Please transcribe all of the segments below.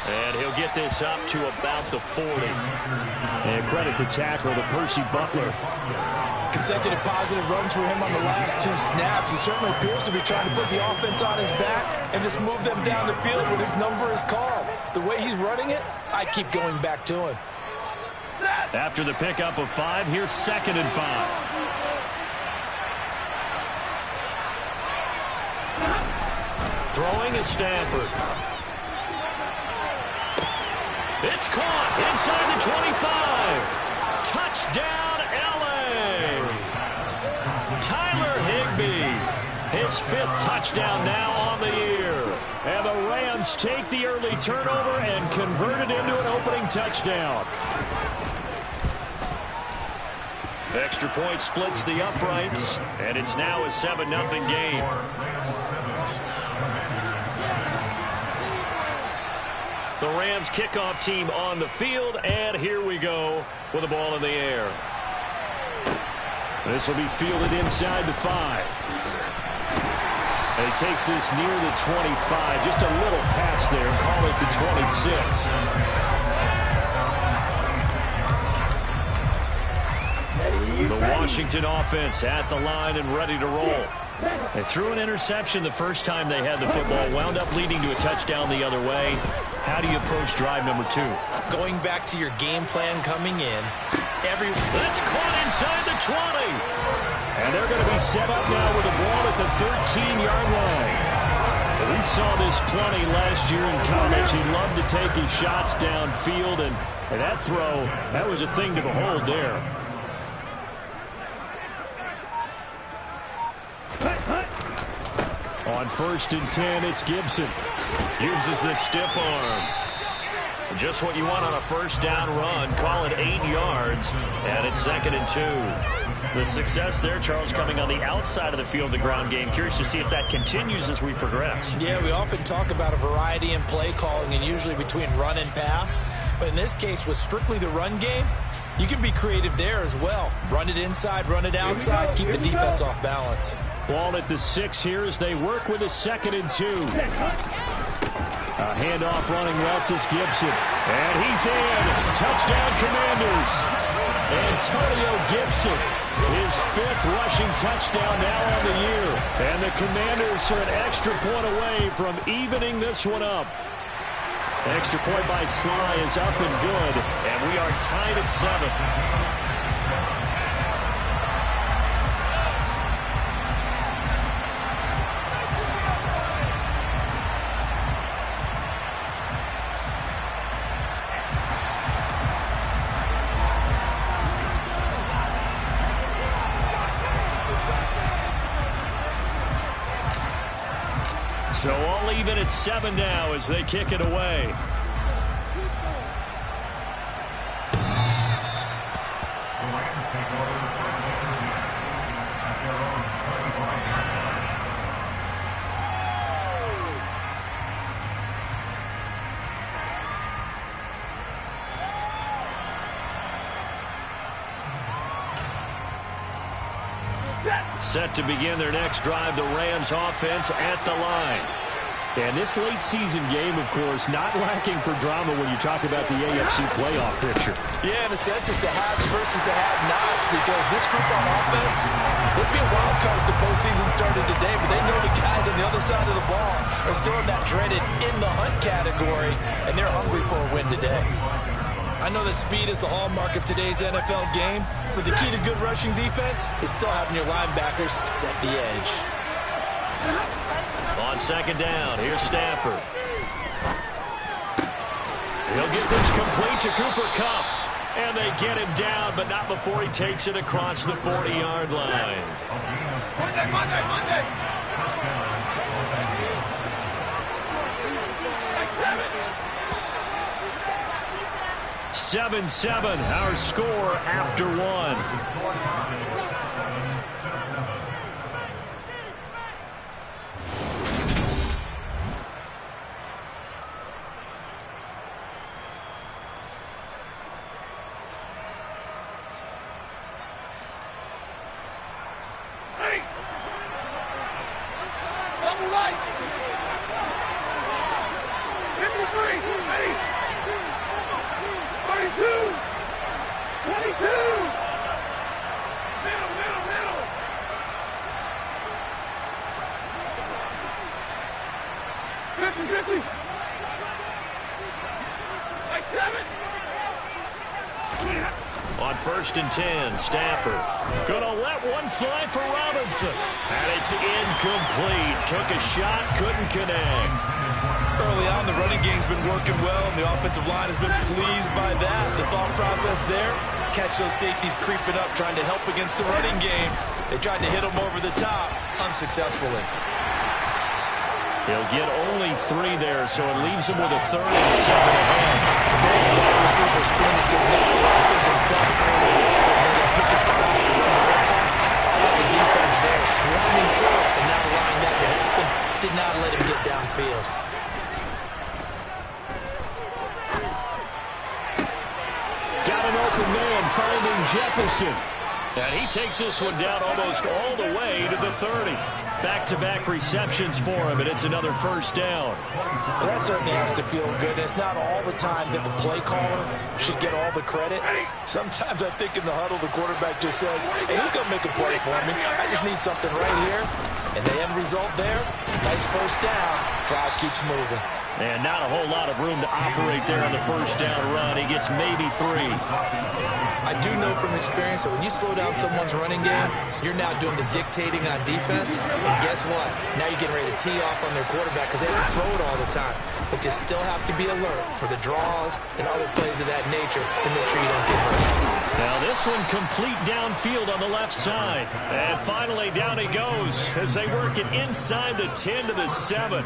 And he'll get this up to about the 40. And credit to tackle to Percy Butler. Consecutive positive runs for him on the last 2 snaps. He certainly appears to be trying to put the offense on his back and just move them down the field when his number is called. The way he's running it, I keep going back to him. After the pickup of 5, here's 2nd and 5. Throwing is Stanford. It's caught inside the 25. Touchdown, L.A. Tyler Higbee, his 5th touchdown now on the year. And the Rams take the early turnover and convert it into an opening touchdown. Extra point splits the uprights, and it's now a 7-0 game. The Rams kickoff team on the field, and here we go with the ball in the air. This will be fielded inside the 5. And he takes this near the 25. Just a little pass there, and call it the 26. The Washington offense at the line and ready to roll. They threw an interception the first time they had the football, wound up leading to a touchdown the other way. How do you approach drive number 2? Going back to your game plan coming in. That's caught inside the 20. And they're going to be set up now with the ball at the 13-yard line. We saw this plenty last year in college. He loved to take his shots downfield, and that throw, that was a thing to behold there. On 1st and 10, it's Gibson. Uses the stiff arm. Just what you want on a first down run. Call it 8 yards, and it's 2nd and 2. The success there, Charles, coming on the outside of the field, the ground game. Curious to see if that continues as we progress. Yeah, we often talk about a variety in play calling and usually between run and pass. But in this case, with strictly the run game, you can be creative there as well. Run it inside, run it outside, keep the defense off balance. Ball at the 6 here as they work with a 2nd and 2. A handoff running left is Gibson. And he's in. Touchdown, Commanders. Antonio Gibson, his 5th rushing touchdown now on the year. And the Commanders are an extra point away from evening this one up. Extra point by Sly is up and good. And we are tied at 7. So all even at 7 now as they kick it away. Set to begin their next drive, the Rams offense at the line. And this late season game, of course, not lacking for drama when you talk about the AFC playoff picture. Yeah, in a sense, it's the haves versus the have-nots, because this group on offense, they'd be a wild card if the postseason started today, but they know the guys on the other side of the ball are still in that dreaded in-the-hunt category, and they're hungry for a win today. I know that speed is the hallmark of today's NFL game, but the key to good rushing defense is still having your linebackers set the edge. On 2nd down, here's Stafford. He'll get this complete to Cooper Kupp. And they get him down, but not before he takes it across the 40-yard line. Monday. 7-7, our score after 1. 1st and 10. Stafford gonna let one fly for Robinson. And it's incomplete. Took a shot, couldn't connect. Early on, the running game's been working well, and the offensive line has been pleased by that. The thought process there, catch those safeties creeping up, trying to help against the running game. They tried to hit them over the top, unsuccessfully. He'll get only 3 there, so it leaves him with a 3rd and 7 ahead. The goal of the wide receiver screen is going to knock blockers in front of the corner. They're going to pick the spot to run the football. How about the defense there, swarming to it, and not allowing that to happen. Did not let him get downfield. Got an open man, finding Jefferson. And he takes this one down almost all the way to the 30. Back-to-back receptions for him, and it's another 1st down. Well, that certainly has to feel good. It's not all the time that the play caller should get all the credit. Sometimes I think in the huddle, the quarterback just says, hey, who's going to make a play for me? I just need something right here. And the end result there, nice 1st down. Drive keeps moving. And not a whole lot of room to operate there on the 1st down run. He gets maybe 3. I do know from experience that when you slow down someone's running game, you're now doing the dictating on defense. And guess what? Now you're getting ready to tee off on their quarterback because they have to throw it all the time. But you still have to be alert for the draws and other plays of that nature and make sure you don't get hurt. Now this one complete downfield on the left side. And finally down he goes as they work it inside the 10 to the 7.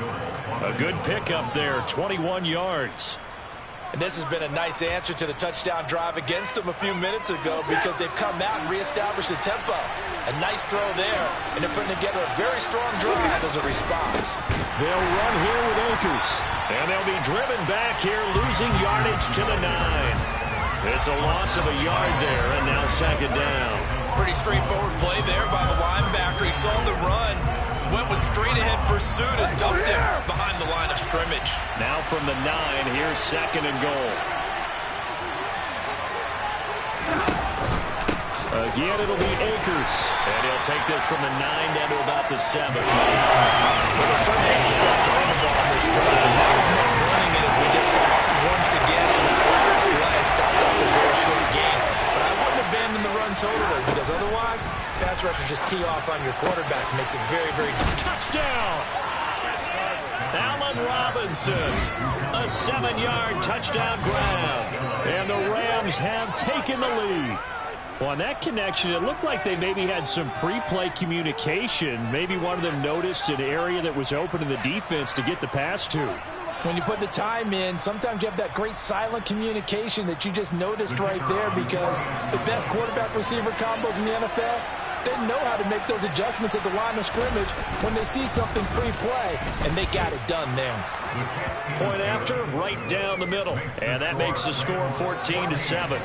A good pickup there, 21 yards. And this has been a nice answer to the touchdown drive against them a few minutes ago because they've come out and reestablished the tempo. A nice throw there, and they're putting together a very strong drive as a response. They'll run here with Akers, and they'll be driven back here, losing yardage to the 9. It's a loss of a yard there, and now 2nd down. Pretty straightforward play there by the linebacker. He saw the run, went with straight-ahead pursuit, and dumped him behind the line of scrimmage. Now from the 9, here's 2nd and goal. Again, it'll be Akers. And he'll take this from the 9 down to about the 7. Well, they certainly had success throwing the ball on this drive, and not as much running it as we just saw once again on that last play. Stopped off the very short game. But I wouldn't abandon the run totally because otherwise, pass rushers just tee off on your quarterback. Makes it very, very touchdown. Allen Robinson, a 7-yard touchdown grab. And the Rams have taken the lead. Well, on that connection, it looked like they maybe had some pre-play communication. Maybe one of them noticed an area that was open in the defense to get the pass to. When you put the time in, sometimes you have that great silent communication that you just noticed right there because the best quarterback-receiver combos in the NFL, they know how to make those adjustments at the line of scrimmage when they see something pre-play, and they got it done there. Point after, right down the middle. And that makes the score 14-7.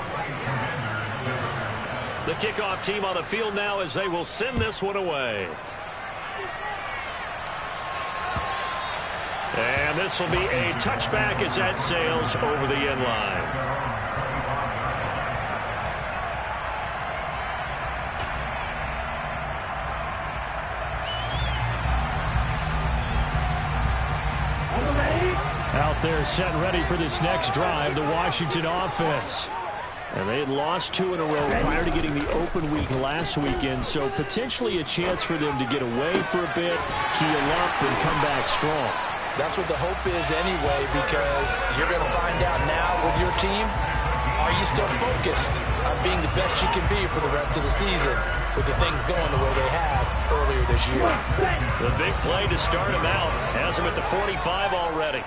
The kickoff team on the field now as they will send this one away. And this will be a touchback as that sails over the end line. Out there set and ready for this next drive, the Washington offense. And they had lost 2 in a row prior to getting the open week last weekend, so potentially a chance for them to get away for a bit, keel up, and come back strong. That's what the hope is anyway, because you're going to find out now with your team, are you still focused on being the best you can be for the rest of the season with the things going the way they have earlier this year? The big play to start him out has him at the 45 already.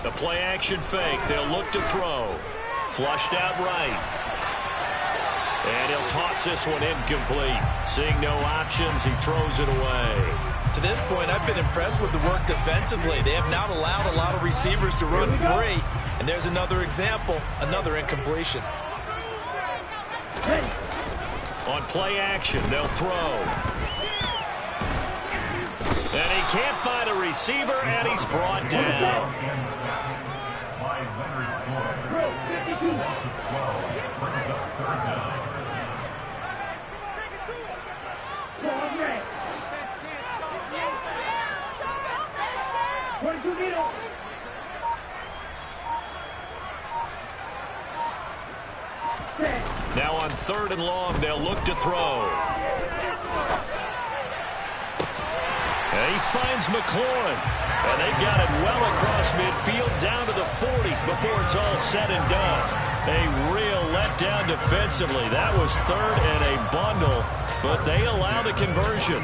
The play action fake. They'll look to throw. Flushed out right. And he'll toss this one incomplete. Seeing no options, he throws it away. To this point, I've been impressed with the work defensively. They have not allowed a lot of receivers to run free. And there's another example, another incompletion. On play action, they'll throw. And he can't find a receiver, and he's brought down. on 3rd and long. They'll look to throw. And he finds McLaurin. And they've got it well across midfield down to the 40 before it's all said and done. A real letdown defensively. That was 3rd and a bundle, but they allow the conversion.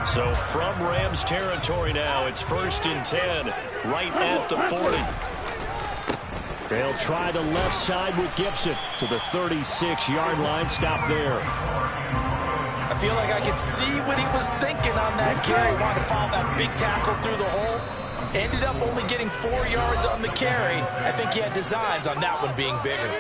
So from Rams territory now, it's 1st and 10, right at the 40. They'll try the left side with Gibson to the 36-yard line. Stop there. I feel like I could see what he was thinking on that carry. Wanted to follow that big tackle through the hole. Ended up only getting 4 yards on the carry. I think he had designs on that one being bigger.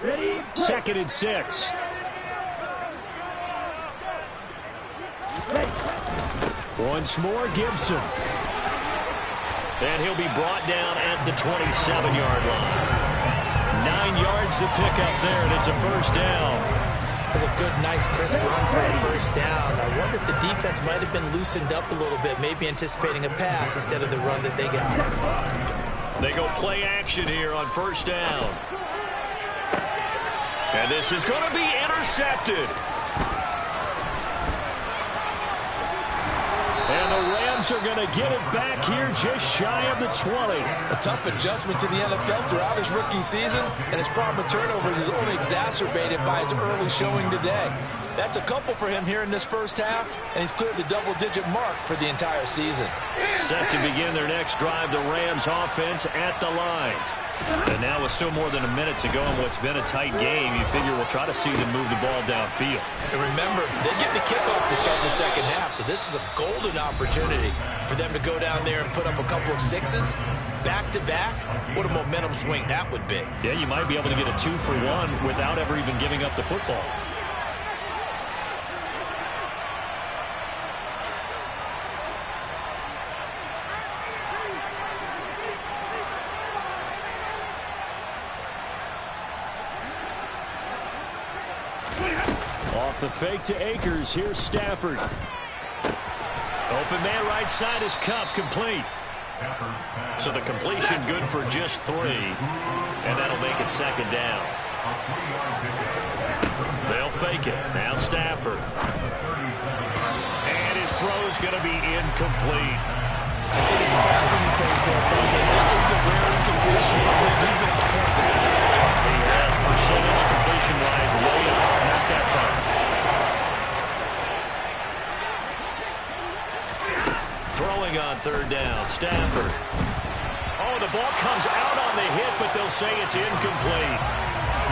Ready? 2nd and 6. Once more, Gibson. And he'll be brought down at the 27-yard line. 9 yards to pick up there, and it's a 1st down. That's a good, nice, crisp run for a 1st down. I wonder if the defense might have been loosened up a little bit, maybe anticipating a pass instead of the run that they got. They go play action here on 1st down. And this is going to be intercepted. And the Rams are going to get it back here just shy of the 20. A tough adjustment to the NFL throughout his rookie season, and his problem with turnovers is only exacerbated by his early showing today. That's a couple for him here in this 1st half, and he's cleared the double-digit mark for the entire season. Set to begin their next drive, the Rams offense at the line. And now with still more than a minute to go in what's been a tight game, you figure we'll try to see them move the ball downfield. And remember, they get the kickoff to start the 2nd half, so this is a golden opportunity for them to go down there and put up a couple of 6s back-to-back. What a momentum swing that would be. Yeah, you might be able to get a 2-for-1 without ever even giving up the football. Off the fake to Akers. Here's Stafford. Open man right side is Kupp, complete. So the completion good for just 3. And that'll make it 2nd down. They'll fake it. Now Stafford. And his throw's going to be incomplete. I see the surprise in your face there, Coleman. That is a rare incompletion for him. He's been on point this entire game. He has percentage completion-wise way up. Not that time. Throwing on 3rd down. Stafford. Oh, the ball comes out on the hit, but they'll say it's incomplete.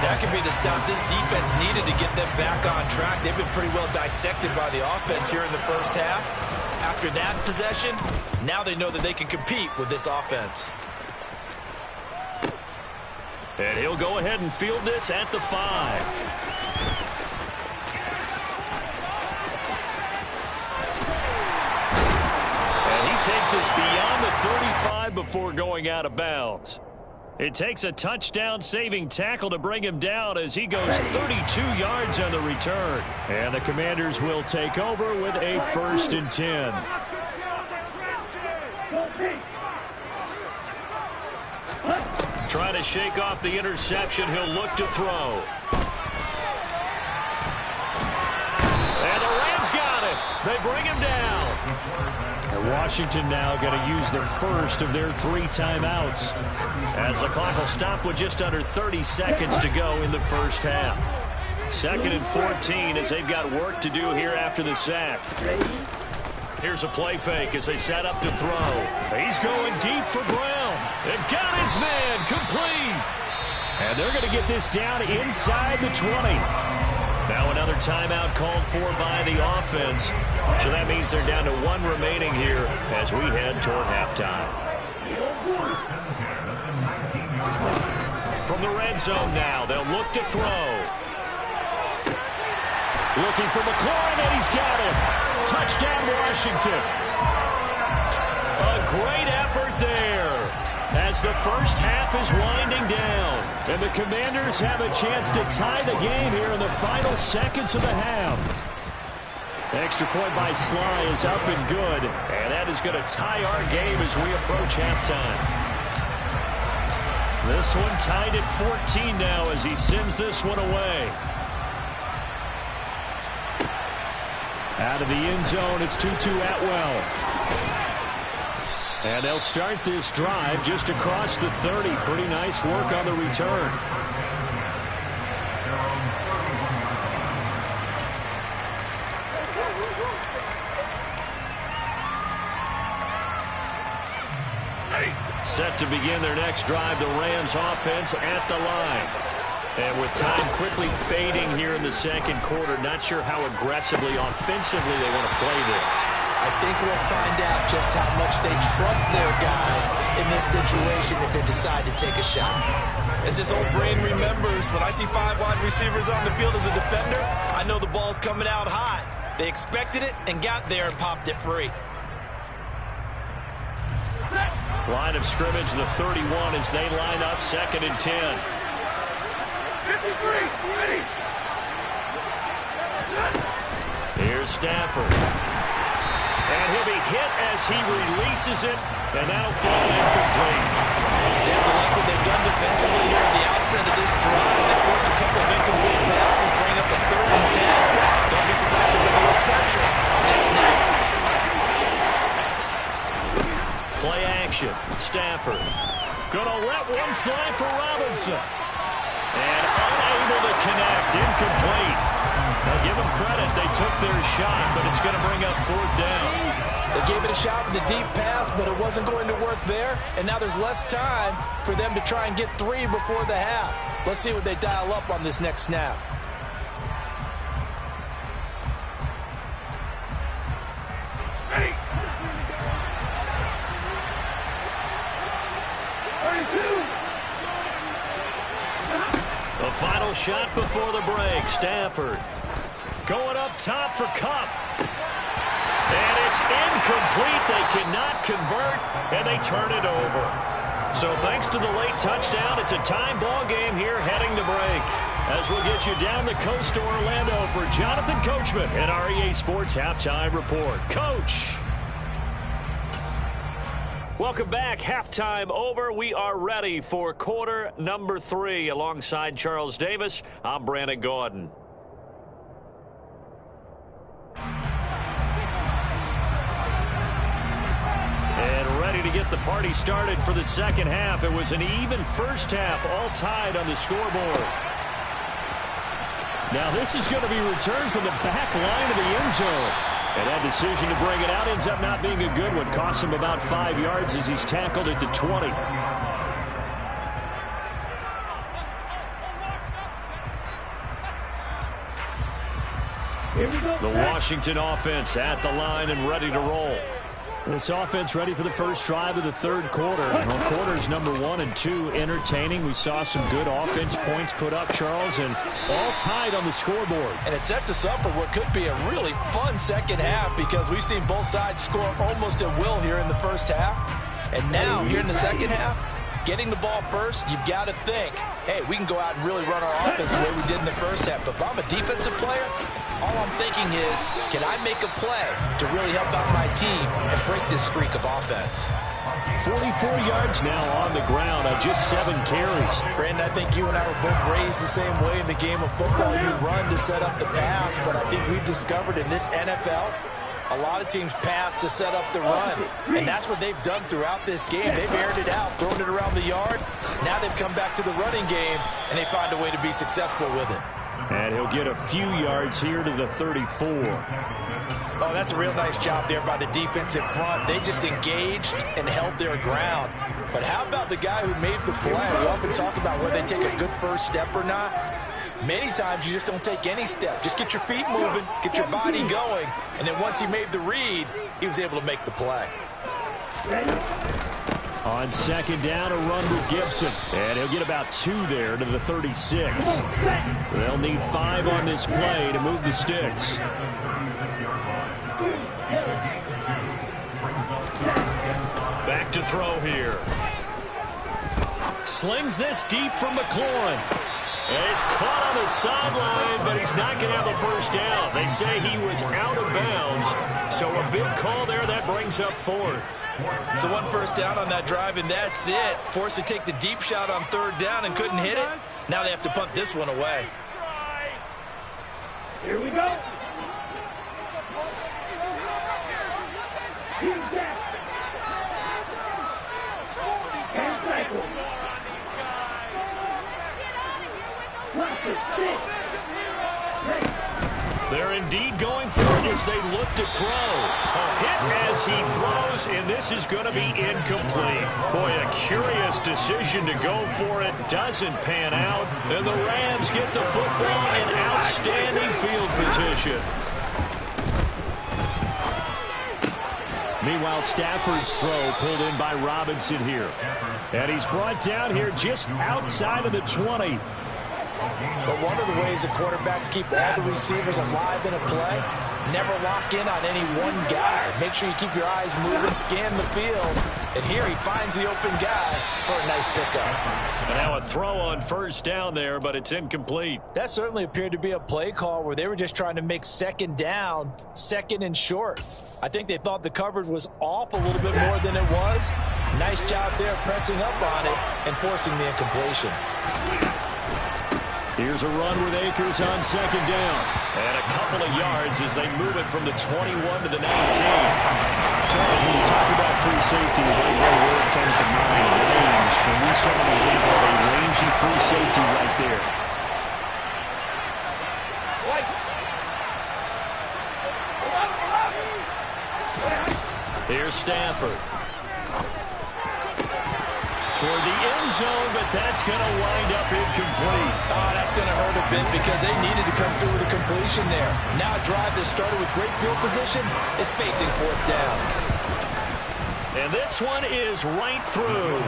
That could be the stop this defense needed to get them back on track. They've been pretty well dissected by the offense here in the 1st half. After that possession, now they know that they can compete with this offense. And he'll go ahead and field this at the 5. And he takes us beyond the 35 before going out of bounds. It takes a touchdown-saving tackle to bring him down as he goes 32 yards on the return. And the Commanders will take over with a 1st and 10. Trying to shake off the interception. He'll look to throw. And the Rams got it. They bring him down. And Washington now going to use the first of their 3 timeouts, as the clock will stop with just under 30 seconds to go in the 1st half. 2nd and 14 as they've got work to do here after the sack. Here's a play fake as they set up to throw. He's going deep for Brown. They've got his man complete. And they're going to get this down inside the 20. Now another timeout called for by the offense. So that means they're down to 1 remaining here as we head toward halftime. From the red zone now, they'll look to throw. Looking for McLaurin, and he's got him. Touchdown, Washington. A great effort there. as the first half is winding down. And the Commanders have a chance to tie the game here in the final seconds of the half. Extra point by Sly is up and good. And that is going to tie our game as we approach halftime. This one tied at 14 now as he sends this one away. Out of the end zone, it's Tutu Atwell. And they'll start this drive just across the 30. Pretty nice work on the return. Set to begin their next drive, the Rams offense at the line. And with time quickly fading here in the second quarter, not sure how aggressively, offensively they want to play this. I think we'll find out just how much they trust their guys in this situation if they decide to take a shot. As this old brain remembers, when I see 5 wide receivers on the field as a defender, I know the ball's coming out hot. They expected it and got there and popped it free. Line of scrimmage, the 31 as they line up 2nd and 10. 53, ready. Here's Stafford. And he'll be hit as he releases it, and that'll fall incomplete. They have to like what they've done defensively here at the outset of this drive. They forced a couple of incomplete passes, bring up a 3rd and 10. Don't be surprised to bring a little pressure on this snap. Play action. Stafford. Gonna let one fly for Robinson. And unable to connect. Incomplete. Now give them credit. They took their shot, but it's going to bring up 4th down. They gave it a shot with a deep pass, but it wasn't going to work there. And now there's less time for them to try and get 3 before the half. Let's see what they dial up on this next snap. Ready. 32. The final shot before the break. Stafford going up top for Kupp. And it's incomplete. They cannot convert, and they turn it over. So thanks to the late touchdown, it's a time ball game here heading to break. As we'll get you down the coast to Orlando for Jonathan Coachman and our EA Sports Halftime Report. Coach. Welcome back. Halftime over. We are ready for quarter number 3. Alongside Charles Davis, I'm Brandon Gaudin. And ready to get the party started for the second half. It was an even first half, all tied on the scoreboard. Now this is going to be returned from the back line of the end zone. And that decision to bring it out ends up not being a good one. Costs him about 5 yards as he's tackled at the 20. The Washington offense at the line and ready to roll. This offense ready for the first drive of the 3rd quarter. Well, quarters number 1 and 2 entertaining. We saw some good offense points put up, Charles, and all tied on the scoreboard. And it sets us up for what could be a really fun second half because we've seen both sides score almost at will here in the first half. And now, here in the second half, getting the ball first, you've got to think, hey, we can go out and really run our offense the way we did in the first half. But if I'm a defensive player, all I'm thinking is, can I make a play to really help out my team and break this streak of offense? 44 yards now on the ground on just 7 carries. Brandon, I think you and I were both raised the same way in the game of football. You run to set up the pass, but I think we've discovered in this NFL, a lot of teams pass to set up the run, and that's what they've done throughout this game. They've aired it out, thrown it around the yard. Now they've come back to the running game, and they find a way to be successful with it. And he'll get a few yards here to the 34. Oh, that's a real nice job there by the defense in front. They just engaged and held their ground. But how about the guy who made the play? We often talk about whether they take a good first step or not. Many times you just don't take any step. Just get your feet moving, get your body going, and then once he made the read, he was able to make the play. On 2nd down, a run with Gibson. And he'll get about 2 there to the 36. They'll need 5 on this play to move the sticks. Back to throw here. slings this deep for McLaurin. And he's caught on the sideline, but he's not going to have the first down. They say he was out of bounds, so a big call there. That brings up fourth. So one first down on that drive, and that's it. Forced to take the deep shot on third down and couldn't hit it. Now they have to punt this one away. Here we go. They're indeed going for it as they look to throw. A hit as he throws, and this is going to be incomplete. Boy, a curious decision to go for it. Doesn't pan out, and the Rams get the football in outstanding field position. Meanwhile, Stafford's throw pulled in by Robinson here. And he's brought down here just outside of the 20. But one of the ways the quarterbacks keep all the receivers alive in a play, never lock in on any one guy. Make sure you keep your eyes moving, scan the field. And here he finds the open guy for a nice pickup. And now a throw on first down there, but it's incomplete. That certainly appeared to be a play call where they were just trying to make second down, second and short. I think they thought the coverage was off a little bit more than it was. Nice job there pressing up on it and forcing the incompletion. Here's a run with Akers on second down. And a couple of yards as they move it from the 21 to the 19. Charles, when you talk about free safeties, I know word comes to mind, range. And we saw an example of a rangy free safety right there. Here's Stafford. Toward the end zone, but that's going to wind up incomplete. Oh, that's going to hurt a bit because they needed to come through with a completion there. Now a drive that started with great field position is facing fourth down. And this one is right through.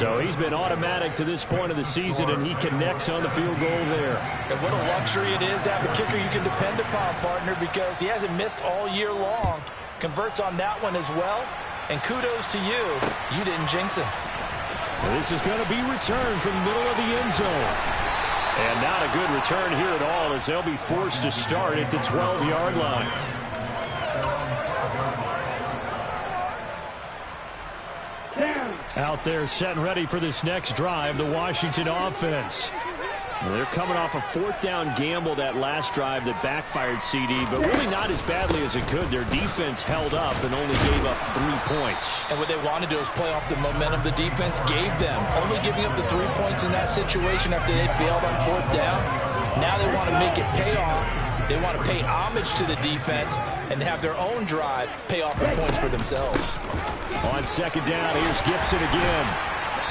So he's been automatic to this point of the season, and he connects on the field goal there. And what a luxury it is to have a kicker you can depend upon, partner, because he hasn't missed all year long. Converts on that one as well. And kudos to you. You didn't jinx him. This is going to be returned from the middle of the end zone. And not a good return here at all as they'll be forced to start at the 12-yard line. Out there set and ready for this next drive, the Washington offense. Well, they're coming off a fourth down gamble that last drive that backfired CD, but really not as badly as it could. Their defense held up and only gave up 3 points. And what they wanted to do is play off the momentum the defense gave them. Only giving up the 3 points in that situation after they failed on fourth down. Now they want to make it pay off. They want to pay homage to the defense and have their own drive pay off the points for themselves. On second down, here's Gibson again.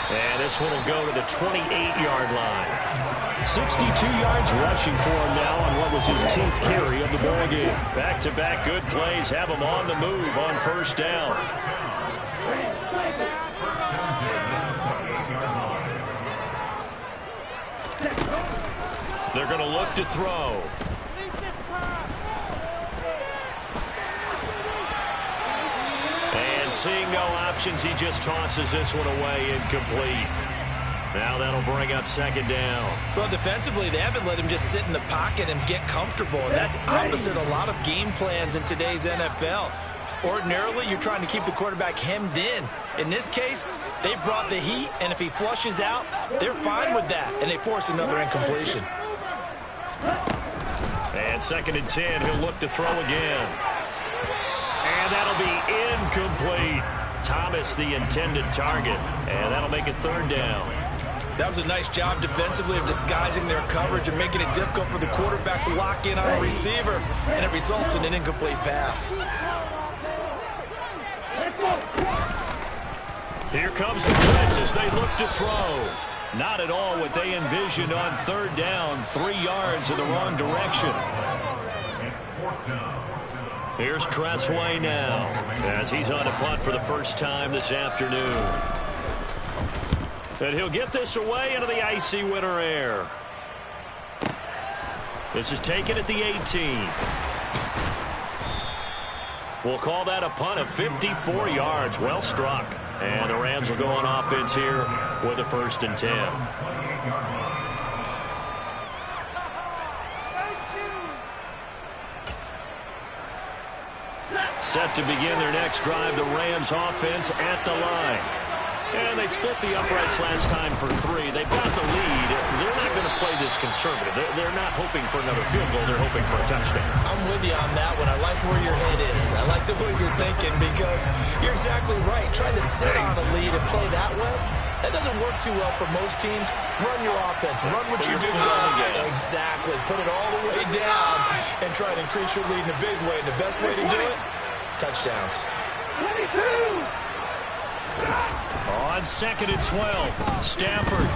And this one will go to the 28-yard line. 62 yards rushing for him now on what was his 10th carry of the ballgame. Back-to-back good plays have him on the move on first down. They're going to look to throw. And seeing no options, he just tosses this one away incomplete. Now that'll bring up second down. Well, defensively, they haven't let him just sit in the pocket and get comfortable. And that's opposite a lot of game plans in today's NFL. Ordinarily, you're trying to keep the quarterback hemmed in. In this case, they brought the heat, and if he flushes out, they're fine with that, and they force another incompletion. And second and 10, he'll look to throw again. And that'll be incomplete. Thomas, the intended target, and that'll make it third down. That was a nice job defensively of disguising their coverage and making it difficult for the quarterback to lock in on a receiver, and it results in an incomplete pass. Here comes the blitz as they look to throw. Not at all what they envisioned on third down, 3 yards in the wrong direction. Here's Tressway now as he's on a punt for the first time this afternoon. And he'll get this away into the icy winter air. This is taken at the 18. We'll call that a punt of 54 yards. Well struck. And the Rams will go on offense here with a 1st and 10. Set to begin their next drive, the Rams offense at the line. And they split the uprights last time for 3. They've got the lead. They're not going to play this conservative. They're not hoping for another field goal. They're hoping for a touchdown. I'm with you on that one. I like where your head is. I like the way you're thinking because you're exactly right. Trying to sit on a lead and play that way, that doesn't work too well for most teams. Run your offense. Run what you do best. Exactly. Put it all the way down and try to increase your lead in a big way. And the best way to do it, touchdowns. 22. On 2nd and 12, Stafford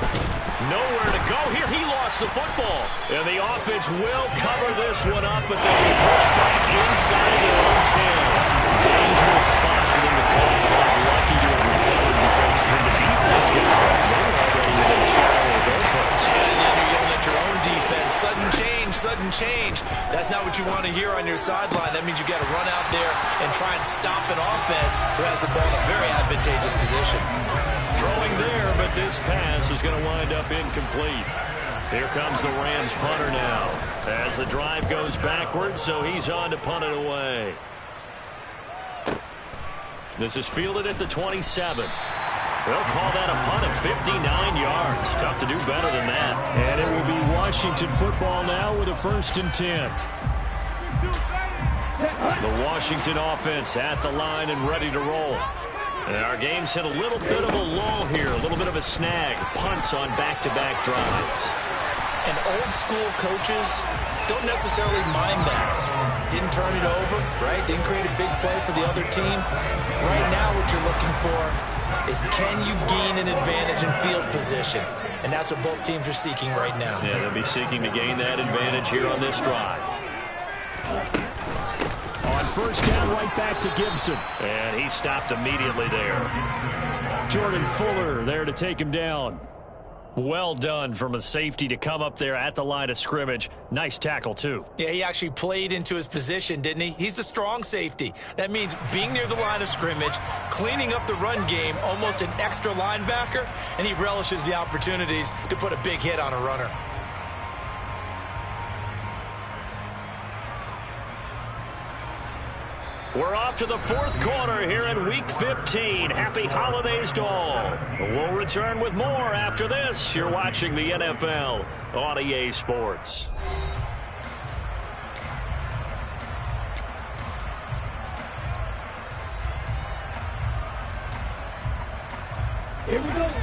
nowhere to go here. He lost the football. And the offense will cover this one up, but they'll be pushed back inside their own 10. Dangerous spot for them to call for that. Lucky to have recovered because when the defense got up, they're already within a shadow of their post. And then you're yelling at your own defense. Sudden change, sudden change. That's not what you want to hear on your sideline. That means you got to run out there and try and stop an offense who has the ball in a very advantageous position. Throwing there, but this pass is going to wind up incomplete. Here comes the Rams punter now as the drive goes backwards, so he's on to punt it away. This is fielded at the 27. They'll call that a punt of 59 yards. Tough to do better than that. And it will be Washington football now with a 1st and 10. The Washington offense at the line and ready to roll. And our game's hit a little bit of a lull here, a little bit of a snag. Punts on back-to-back drives. And old school coaches don't necessarily mind that. Didn't turn it over, right? Didn't create a big play for the other team. Right now what you're looking for is can you gain an advantage in field position? And that's what both teams are seeking right now. Yeah, they'll be seeking to gain that advantage here on this drive. On 1st down, right back to Gibson. And he stopped immediately there. Jordan Fuller there to take him down. Well done from a safety to come up there at the line of scrimmage. Nice tackle, too. Yeah, he actually played into his position, didn't he? He's the strong safety. That means being near the line of scrimmage, cleaning up the run game, almost an extra linebacker, and he relishes the opportunities to put a big hit on a runner. We're off to the 4th quarter here in Week 15. Happy holidays to all. We'll return with more after this. You're watching the NFL on EA Sports.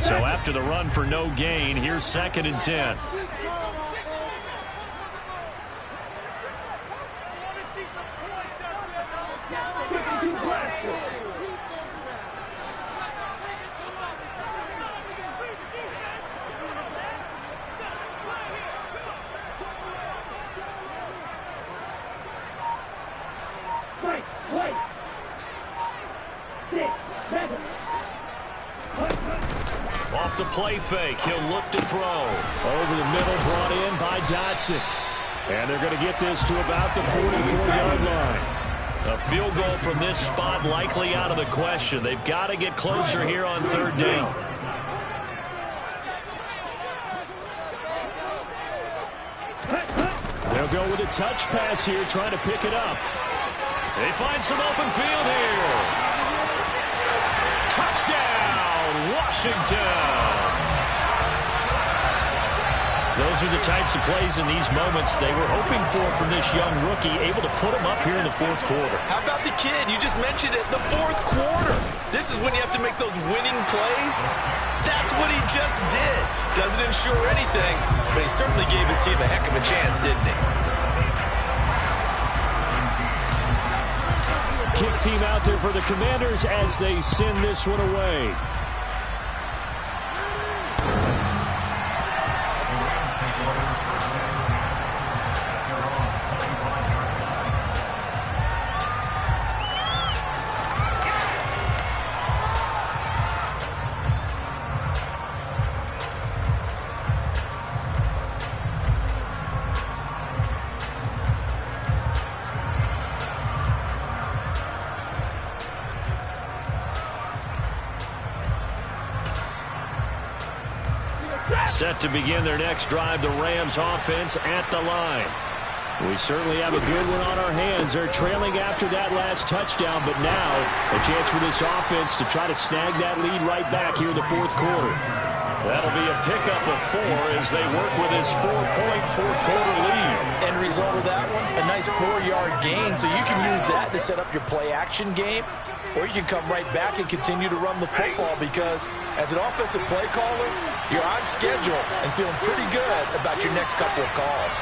So after the run for no gain, here's 2nd and 10. Off the play fake, he'll look to throw. Over the middle, brought in by Dotson. And they're going to get this to about the 44-yard line. A field goal from this spot likely out of the question. They've got to get closer here on 3rd down. They'll go with a touch pass here, trying to pick it up. They find some open field here. Touchdown, Washington. Those are the types of plays in these moments they were hoping for from this young rookie, able to put him up here in the 4th quarter. How about the kid? You just mentioned it, the 4th quarter. This is when you have to make those winning plays. That's what he just did. Doesn't ensure anything, but he certainly gave his team a heck of a chance, didn't he? Kick team out there for the Commanders as they send this one away. Set to begin their next drive, the Rams offense at the line. We certainly have a good one on our hands. They're trailing after that last touchdown, but now a chance for this offense to try to snag that lead right back here in the fourth quarter. That'll be a pickup of 4 as they work with this 4-point fourth-quarter lead. End result of that one, a nice 4-yard gain, so you can use that to set up your play-action game, or you can come right back and continue to run the football because as an offensive play caller, you're on schedule and feeling pretty good about your next couple of calls.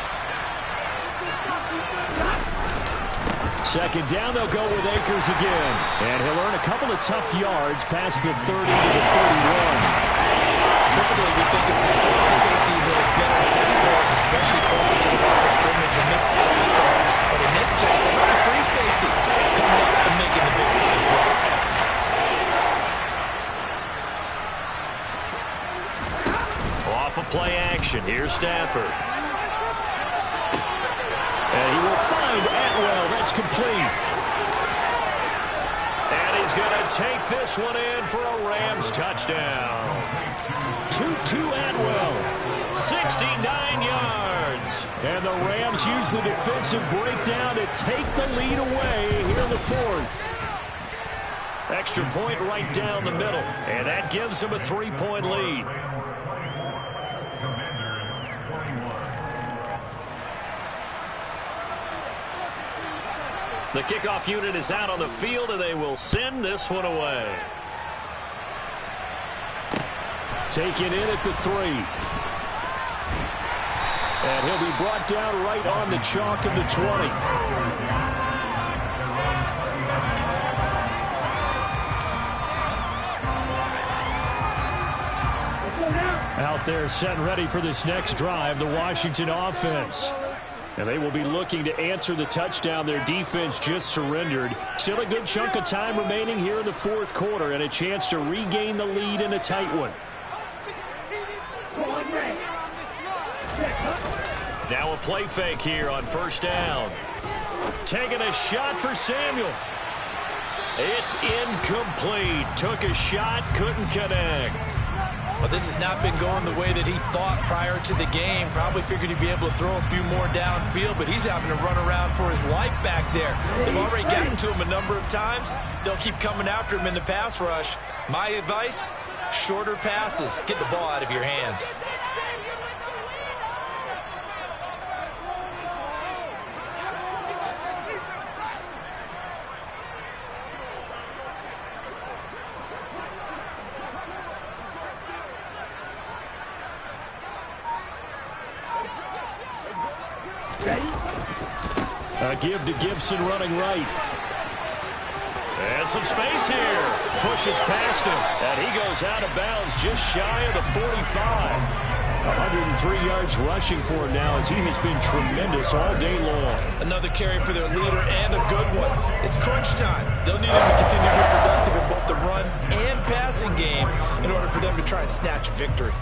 Second down, they'll go with Akers again. And he'll earn a couple of tough yards past the 30 to the 31. Typically, we think it's the stronger safeties that are better tackles, especially closer to the line of scrimmage amidst traffic. But in this case, how about the free safety coming up and making the big-time play? Off of play action, here's Stafford. And he will find Atwell. That's complete. And he's going to take this one in for a Rams touchdown. To Atwell, 69 yards. And the Rams use the defensive breakdown to take the lead away here in the fourth. Extra point right down the middle, and that gives them a 3-point lead. The kickoff unit is out on the field, and they will send this one away. Taken in at the 3. And he'll be brought down right on the chalk of the 20. Out there set and ready for this next drive, the Washington offense. And they will be looking to answer the touchdown their defense just surrendered. Still a good chunk of time remaining here in the fourth quarter and a chance to regain the lead in a tight one. Now a play fake here on first down. Taking a shot for Samuel. It's incomplete. Took a shot, couldn't connect. Well, this has not been going the way that he thought prior to the game. Probably figured he'd be able to throw a few more downfield, but he's having to run around for his life back there. They've already gotten to him a number of times. They'll keep coming after him in the pass rush. My advice, shorter passes. Get the ball out of your hand. A give to Gibson running right. And some space here. Pushes past him. And he goes out of bounds just shy of the 45. 103 yards rushing for him now as he has been tremendous all day long. Another carry for their leader and a good one. It's crunch time. They'll need him to continue to be productive in both the run and passing game in order for them to try and snatch a victory.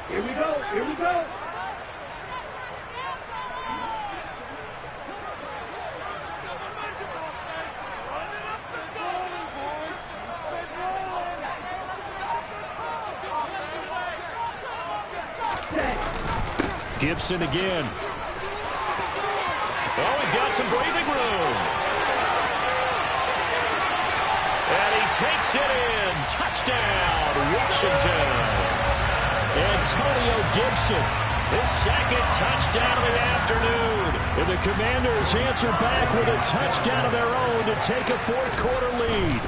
Here we go. Here we go. Gibson again. Oh, he's got some breathing room. And he takes it in. Touchdown, Washington. Antonio Gibson, his second touchdown of the afternoon. And the Commanders answer back with a touchdown of their own to take a fourth-quarter lead.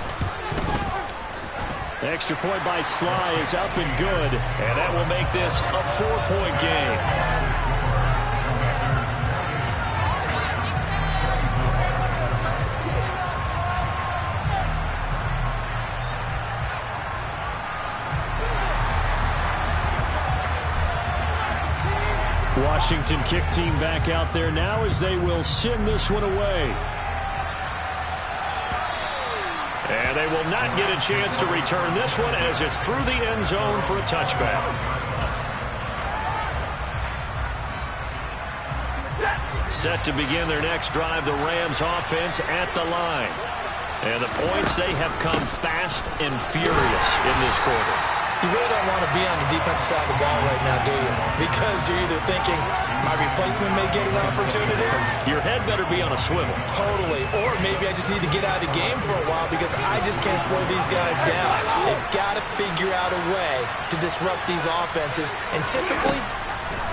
The extra point by Sly is up and good, and that will make this a 4-point game. Washington kick team back out there now as they will send this one away. And they will not get a chance to return this one as it's through the end zone for a touchback. Set to begin their next drive, the Rams offense at the line. And the points, they have come fast and furious in this quarter. You really don't want to be on the defensive side of the ball right now, do you? Because you're either thinking, my replacement may get an opportunity. Your head better be on a swivel. Totally. Or maybe I just need to get out of the game for a while because I just can't slow these guys down. They've got to figure out a way to disrupt these offenses. And typically,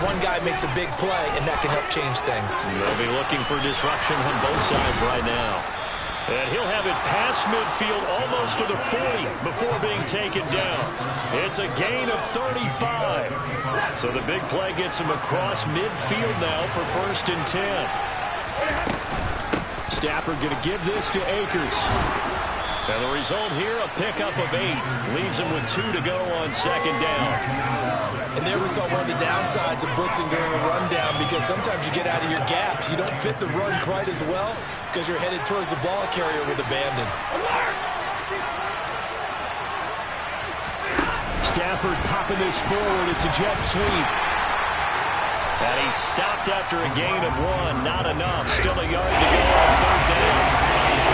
one guy makes a big play, and that can help change things. They'll be looking for disruption on both sides right now. And he'll have it past midfield almost to the 40 before being taken down. It's a gain of 35. So the big play gets him across midfield now for 1st and 10. Stafford going to give this to Akers. And the result here, a pickup of 8. Leaves him with 2 to go on 2nd down. And there we saw one of the downsides of blitzing during a rundown because sometimes you get out of your gaps. You don't fit the run quite as well because you're headed towards the ball carrier with abandon. Stafford popping this forward. It's a jet sweep. And he stopped after a gain of 1. Not enough. Still a yard to go on 3rd down.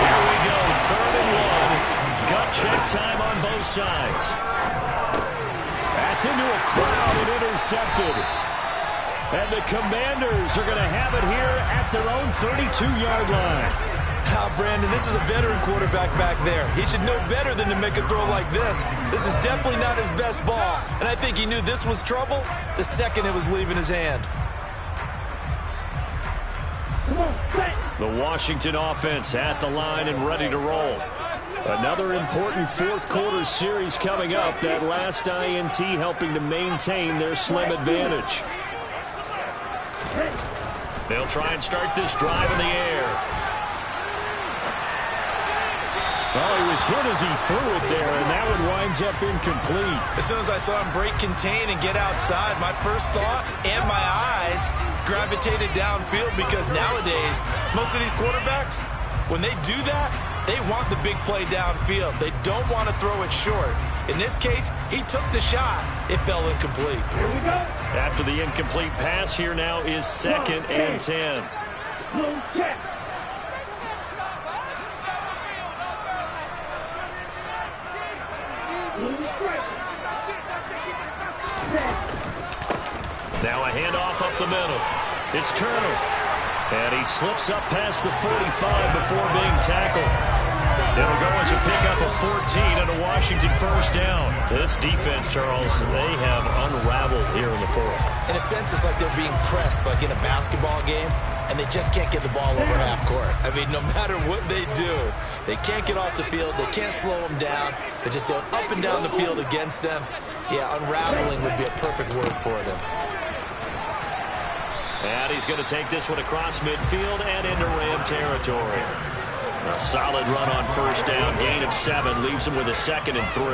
Here we go. 3rd and 1. Gut check time on both sides. That's into a crowd and intercepted. And the Commanders are going to have it here at their own 32-yard line. Now, Brandon, this is a veteran quarterback back there. He should know better than to make a throw like this. This is definitely not his best ball. And I think he knew this was trouble the second it was leaving his hand. The Washington offense at the line and ready to roll. Another important 4th quarter series coming up. That last INT helping to maintain their slim advantage. They'll try and start this drive in the air. Well, he was hit as he threw it there, and that one winds up incomplete. As soon as I saw him break contain and get outside, my first thought and my eyes gravitated downfield because nowadays, most of these quarterbacks, when they do that, they want the big play downfield. They don't want to throw it short. In this case, he took the shot. It fell incomplete. Here we go. After the incomplete pass, here now is 2nd and 10. Now a handoff up the middle. It's Turner. And he slips up past the 45 before being tackled. It'll go as a pickup of 14 and a Washington 1st down. This defense, Charles, they have unraveled here in the 4th. In a sense, it's like they're being pressed, like in a basketball game, and they just can't get the ball over half court. I mean, no matter what they do, they can't get off the field. They can't slow them down. They're just going up and down the field against them. Yeah, unraveling would be a perfect word for them. And he's going to take this one across midfield and into Ram territory. A solid run on 1st down, gain of 7, leaves him with a 2nd and 3.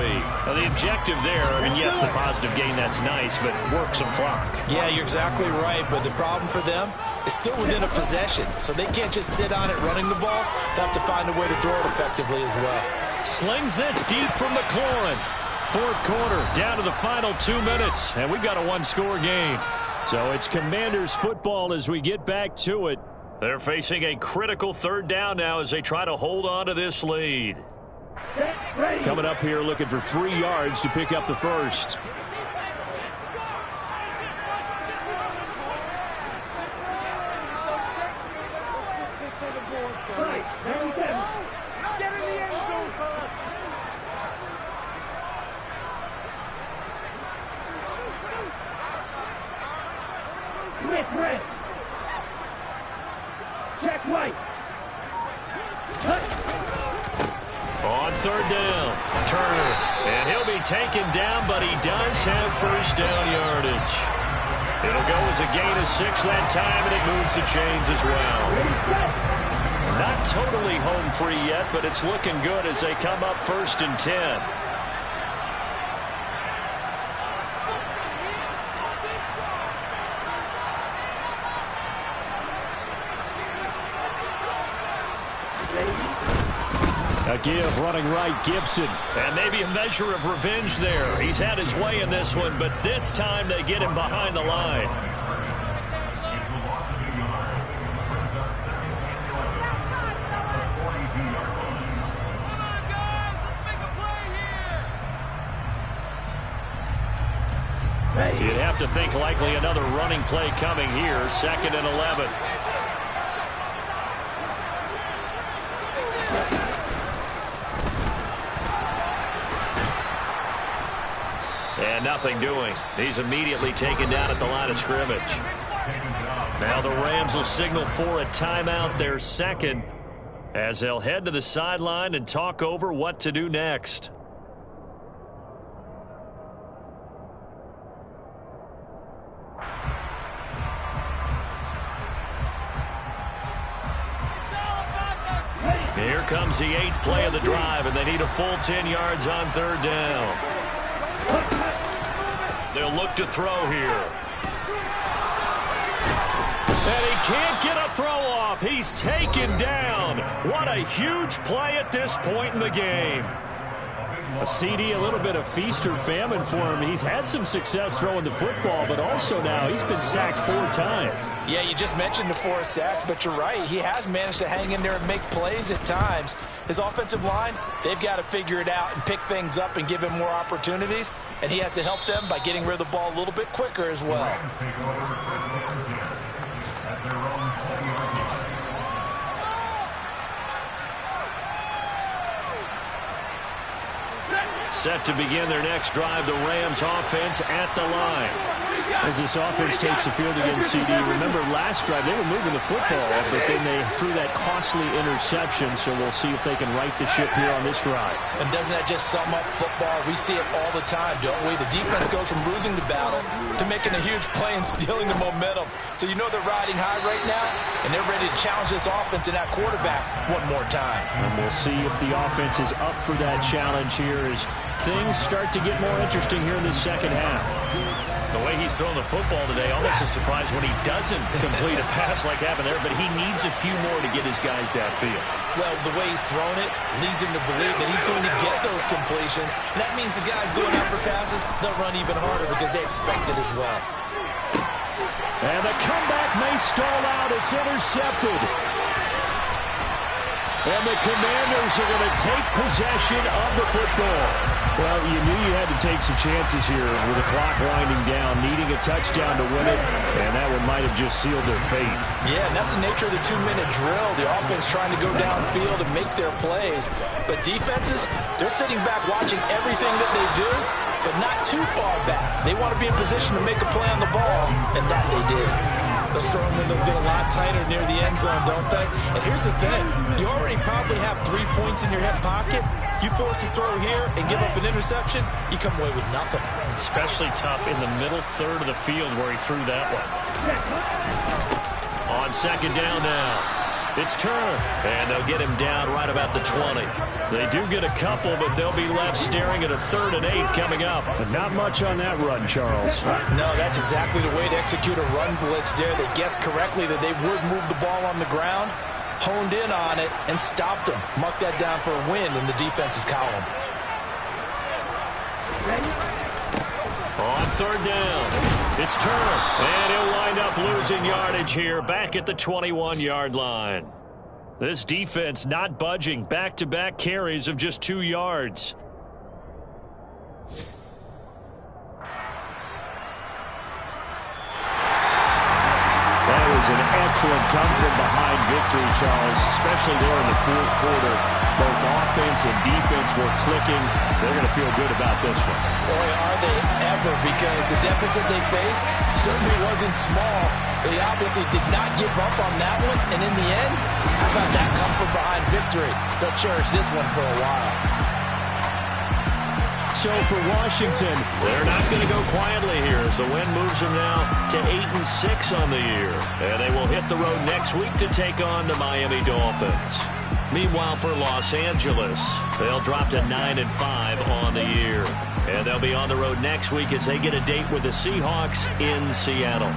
Now the objective there, and yes, the positive gain, that's nice, but work some clock. Yeah, you're exactly right, but the problem for them is still within a possession, so they can't just sit on it running the ball. They have to find a way to throw it effectively as well. Slings this deep from McLaurin. 4th quarter, down to the final 2 minutes, and we've got a 1-score game. So it's Commanders football as we get back to it. They're facing a critical 3rd down now as they try to hold on to this lead. Coming up here looking for 3 yards to pick up the 1st. Check right. On 3rd down, Turner. And he'll be taken down, but he does have 1st down yardage. It'll go as a gain of 6 that time, and it moves the chains as well. Not totally home free yet, but it's looking good as they come up 1st and 10. A give running right, Gibson. And maybe a measure of revenge there. He's had his way in this one, but this time they get him behind the line. You'd have to think likely another running play coming here, 2nd and 11. And nothing doing. He's immediately taken down at the line of scrimmage. Now the Rams will signal for a timeout, their 2nd, as they'll head to the sideline and talk over what to do next. Here comes the 8th play of the drive, and they need a full 10 yards on 3rd down. They'll look to throw here. And he can't get a throw off. He's taken down. What a huge play at this point in the game. A CD, a little bit of feast or famine for him. He's had some success throwing the football, but also now he's been sacked 4 times. Yeah, you just mentioned the 4 sacks, but you're right. He has managed to hang in there and make plays at times. His offensive line, they've got to figure it out and pick things up and give him more opportunities, and he has to help them by getting rid of the ball a little bit quicker as well. Set to begin their next drive, the Rams offense at the line. As this offense takes the field against CD, remember last drive they were moving the football, but then they threw that costly interception, so we'll see if they can right the ship here on this drive. And doesn't that just sum up football? We see it all the time, don't we? The defense goes from losing the battle to making a huge play and stealing the momentum. So you know they're riding high right now, and they're ready to challenge this offense and that quarterback one more time. And we'll see if the offense is up for that challenge here as things start to get more interesting here in the 2nd half. The way he's throwing the football today, almost a surprise when he doesn't complete a pass like happened there, but he needs a few more to get his guys downfield. Well, the way he's thrown it leads him to believe that he's going to get those completions. And that means the guys going out for passes, they'll run even harder because they expect it as well. And the comeback may stall out. It's intercepted. And the Commanders are going to take possession of the football. Well, you knew you had to take some chances here with the clock winding down, needing a touchdown to win it, and that one might have just sealed their fate. Yeah, and that's the nature of the 2-minute drill. The offense trying to go downfield and make their plays. But defenses, they're sitting back watching everything that they do, but not too far back. They want to be in position to make a play on the ball, and that they did. Those throwing windows get a lot tighter near the end zone, don't they? And here's the thing. You already probably have 3 points in your hip pocket. You force a throw here and give up an interception, you come away with nothing. Especially tough in the middle 3rd of the field where he threw that one. On 2nd down now. It's Turner, and they'll get him down right about the 20. They do get a couple, but they'll be left staring at a 3rd and 8 coming up. But not much on that run, Charles. No, that's exactly the way to execute a run blitz there. They guessed correctly that they would move the ball on the ground, honed in on it, and stopped them. Mark that down for a win in the defense's column. On 3rd down. It's Turner, and he'll wind up losing yardage here back at the 21-yard line. This defense not budging, back-to-back carries of just 2 yards. That was an excellent come-from-behind victory, Charles, especially there in the 4th quarter. Both offense and defense were clicking. They're going to feel good about this one. Boy, are they ever, because the deficit they faced certainly wasn't small. They obviously did not give up on that one, and in the end, how about that come-from-behind victory? They'll cherish this one for a while. So for Washington, they're not going to go quietly here as the win moves them now to 8-6 on the year. And they will hit the road next week to take on the Miami Dolphins. Meanwhile, for Los Angeles, they'll drop to 9-5 on the year. And they'll be on the road next week as they get a date with the Seahawks in Seattle.